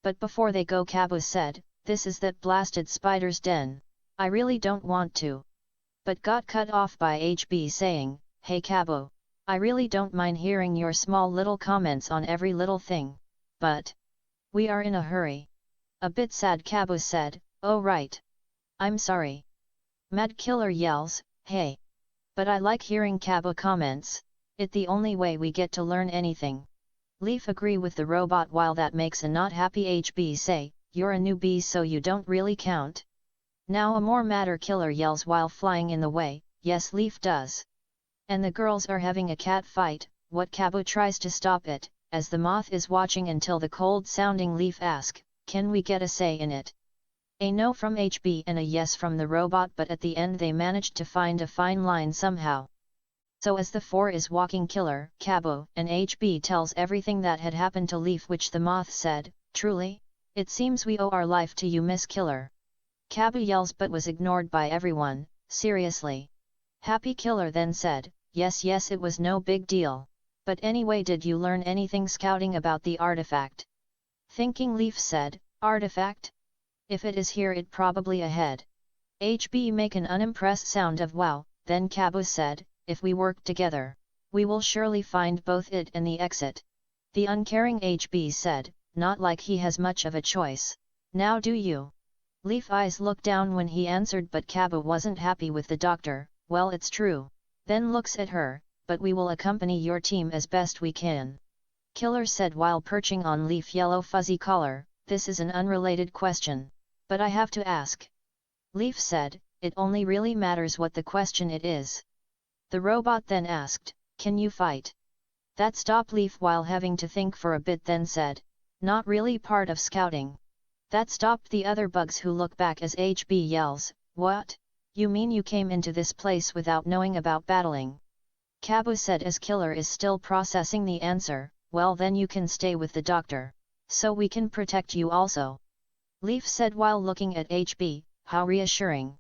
But before they go, Kabbu said, "This is that blasted spider's den. I really don't want to." But got cut off by HB saying, "Hey Kabbu, I really don't mind hearing your small little comments on every little thing, but we are in a hurry." A bit sad, Kabbu said, "Oh right. I'm sorry." Mad Killer yells, "Hey! But I like hearing Kabbu comments. It the only way we get to learn anything." Leaf agree with the robot, while that makes a not happy HB say, "You're a newbie so you don't really count." Now a more madder Killer yells while flying in the way, "Yes Leaf does. And the girls are having a cat fight." What Kabbu tries to stop it, as the moth is watching until the cold sounding Leaf ask, "Can we get a say in it?" A no from HB and a yes from the robot, but at the end they managed to find a fine line somehow. So as the four is walking, Killer, Kabbu and HB tells everything that had happened to Leaf, which the moth said, "Truly? It seems we owe our life to you, Miss Killer." Kabbu yells but was ignored by everyone. "Seriously?" Happy Killer then said, yes, it was no big deal. But anyway, did you learn anything scouting about the artifact?" Thinking, Leaf said, "Artifact? If it is here, it probably ahead." HB make an unimpressed sound of wow, then Kabbu said, "If we work together, we will surely find both it and the exit." The uncaring HB said, "Not like he has much of a choice. Now do you?" Leaf eyes looked down when he answered, but Kabbu wasn't happy with the doctor. "Well, it's true." Then looks at her, "But we will accompany your team as best we can." Killer said while perching on Leaf yellow fuzzy collar, "This is an unrelated question, but I have to ask." Leaf said, "It only really matters what the question it is." The robot then asked, "Can you fight?" That stopped Leaf while having to think for a bit, then said, "Not really part of scouting." That stopped the other bugs, who look back as HB yells, "What? You mean you came into this place without knowing about battling?" Kabbu said as Killer is still processing the answer, "Well then you can stay with the doctor, so we can protect you also." Leaf said while looking at HB, "How reassuring."